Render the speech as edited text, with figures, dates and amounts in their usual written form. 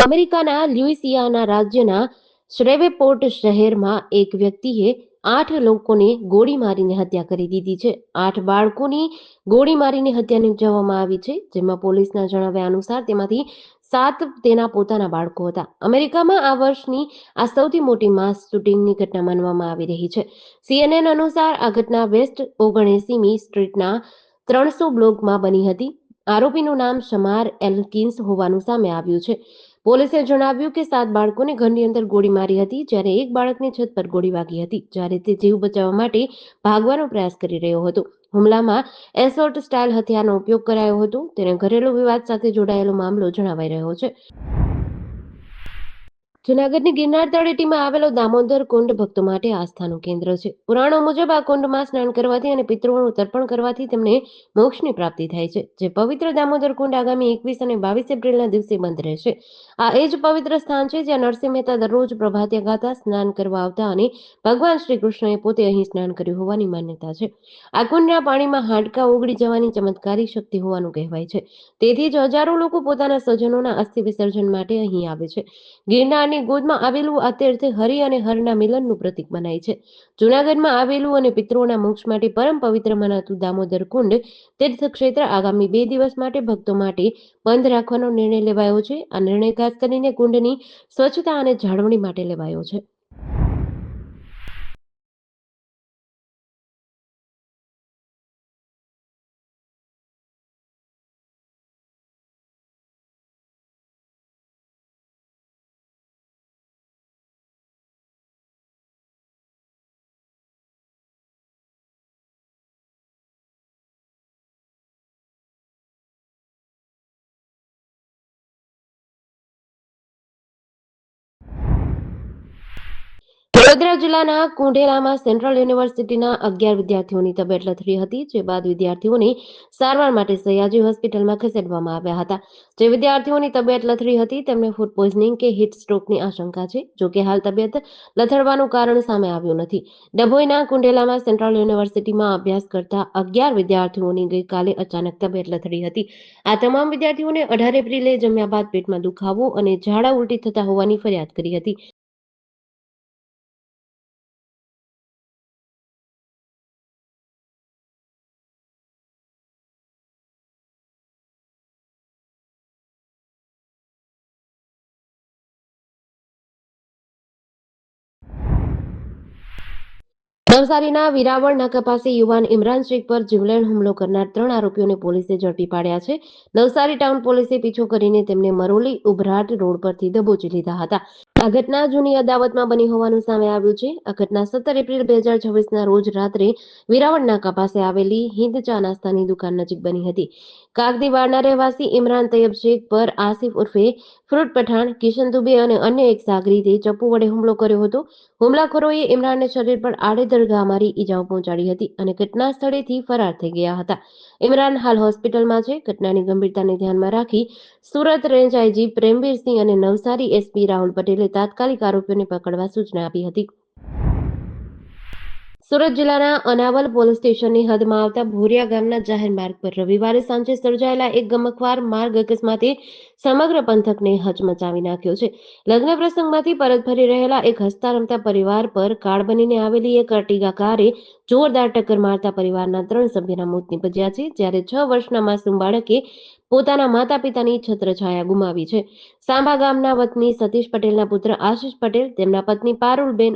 અમેરિકાના લ્યુઇસિયાના રાજ્યના શ્રેવેપોર્ટ શહેરમાં એક વ્યક્તિએ 8 લોકોને ગોળી મારીને હત્યા કરી દીધી છે. 8 બાળકોની ગોળી મારીને હત્યા નિપજાવવામાં આવી છે, જેમાં પોલીસના જણાવ્યા અનુસાર તેમાંથી 7 તેના પોતાના બાળકો હતા. અમેરિકામાં આ વર્ષની આ સૌથી મોટી માસ શૂટિંગની ઘટના માનવામાં આવી રહી છે. CNN અનુસાર આ ઘટના વેસ્ટ 79મી સ્ટ્રીટના 300 બ્લોકમાં બની હતી. આરોપીનું નામ શમાર એલ્કિન્સ હોવાનું સામે આવ્યું છે. પોલીસે જણાવ્યું કે 7 બાળકોને ઘરની અંદર ગોળી મારી હતી, જ્યારે એક બાળકને છત પર ગોળી વાગી હતી, જ્યારે તે જીવ બચાવવા માટે ભાગવાનો પ્રયાસ કરી રહ્યો હતો. હુમલામાં એસોલ્ટ સ્ટાઇલ હથિયારનો ઉપયોગ કરાયો હતો. તેને ઘરેલુ વિવાદ સાથે જોડાયેલો મામલો જણાવાઈ રહ્યો છે. જૂનાગઢની ગિરનાર તળેટીમાં આવેલો દામોદર કુંડ ભક્તો માટે આસ્થાનું કેન્દ્ર છે. પુરાણો મુજબ આ કુંડમાં સ્નાન કરવાથી અને પિતૃઓનું તર્પણ કરવાથી તેમને મોક્ષની પ્રાપ્તિ થાય છે. જે પવિત્ર દામોદર કુંડ આગામી 21 અને 22 એપ્રિલના દિવસે બંધ રહેશે. આ એ જ પવિત્ર સ્થાન છે જ્યાં નરસિંહ મહેતા દરરોજ પ્રભાતે ગાતા સ્નાન કરવા આવતા અને ભગવાન શ્રી કૃષ્ણએ પોતે અહીં સ્નાન કર્યું હોવાની માન્યતા છે. આ કુંડના પાણીમાં હાડકાં ઓગળી જવાની ચમત્કારી શક્તિ હોવાનું કહેવાય છે. તેથી જ હજારો લોકો પોતાના સ્વજનોના અસ્થિ વિસર્જન માટે અહીં આવે છે. ગિરનારની ગોદમાં આવેલું આ તીર્થ હરિ અને હરના મિલનનું પ્રતીક મનાય છે. જૂનાગઢમાં આવેલું અને પિતૃઓના મોક્ષ માટે પરમ પવિત્ર મનાતું દામોદર કુંડ તીર્થ ક્ષેત્ર આગામી 2 દિવસ માટે ભક્તો માટે બંધ રાખવાનો નિર્ણય લેવાયો છે. આ નિર્ણય ખાસ કરીને કુંડની સ્વચ્છતા અને જાળવણી માટે લેવાયો છે. વડોદરા જિલ્લાના કુંઢેરામાં સેન્ટ્રલ યુનિવર્સિટીના 11 વિદ્યાર્થીઓની તબિયત લથડી હતી, જે બાદ વિદ્યાર્થીઓને સારવાર માટે સયાજી હોસ્પિટલમાં ખસેડવામાં આવ્યા હતા. જે વિદ્યાર્થીઓની તબિયત લથડી હતી તેમને ફૂડ પોઈઝનિંગ કે હીટ સ્ટ્રોકની આશંકા છે. જોકે હાલ તબિયત લથડવાનું કારણ સામે આવ્યું નથી. ડભોઈના કુંઢેલામાં સેન્ટ્રલ યુનિવર્સિટીમાં અભ્યાસ કરતા 11 વિદ્યાર્થીઓની ગઈકાલે અચાનક તબિયત લથડી હતી. આ તમામ વિદ્યાર્થીઓને 18 એપ્રિલે જમ્યા બાદ પેટમાં દુખાવો અને ઝાડા ઉલટી થતા હોવાની ફરિયાદ કરી હતી. નવસારીના વિરાવળ નાકા પાસે યુવાન ઇમરાન શેખ પર જીવલેણ હુમલો કરનાર 3 આરોપીઓને પોલીસે ઝડપી પાડ્યા છે. નવસારી ટાઉન પોલીસે પીછો કરીને તેમને મરોલી ઉભરાટ રોડ પરથી દબોચી લીધા હતા. આ ઘટના જૂની અદાવતમાં બની હોવાનું સામે આવ્યું છે. આ ઘટના 17 એપ્રિલ 2026ના રોજ રાત્રે વિરાવળ નાકા પાસે આવેલી હિન્દ ચા નાસ્તાની દુકાન નજીક બની હતી. કાગદીવાડના રહેવાસી ઇમરાન તૈયબ શેખ પર આસિફ ઉર્ફે ફ્રૂટ પઠાણ, કિશન દુબે અને અન્ય એક સાગરીતે ચપ્પુ વડે હુમલો કર્યો હતો. હુમલાખોરોએ ઇમરાનને શરીર પર આડેધડ ઘા મારી ઈજાઓ પહોંચાડી હતી અને ઘટના સ્થળેથી ફરાર થઈ ગયા હતા. ઇમરાન હાલ હોસ્પિટલમાં છે. ઘટનાની ગંભીરતાને ધ્યાનમાં રાખી સુરત રેન્જ આઈજી પ્રેમવીરસિંહ અને નવસારી એસપી રાહુલ પટેલે તાત્કાલિક આરોપીઓને પકડવા સૂચના આપી હતી. સુરત જિલ્લાના અનાવલ પોલીસ સ્ટેશનની હદમાં આવતા ભોરિયા ગામના જાહેર માર્ગ પર રવિવારે સાંજે સર્જાયેલા એક ગમખ્વાર માર્ગ અકસ્માતે સમગ્ર પંથકને હચમચાવી નાખ્યો છે. લગ્ન પ્રસંગમાંથી પરત ફરી રહેલા એક હસતા રમતા પરિવાર પર કાળ બનીને આવેલી એક અર્ટિગા કારે જોરદાર ટક્કર મારતા પરિવારના 3 સભ્યના મોત નીપજ્યા છે, જ્યારે 6 વર્ષના માસૂમ બાળકે પોતાના માતા પિતાની છત્રછાયા ગુમાવી છે. સાંભા ગામના વતની સતીશ પટેલના પુત્ર આશિષ પટેલ, તેમના પત્ની પારુલબેન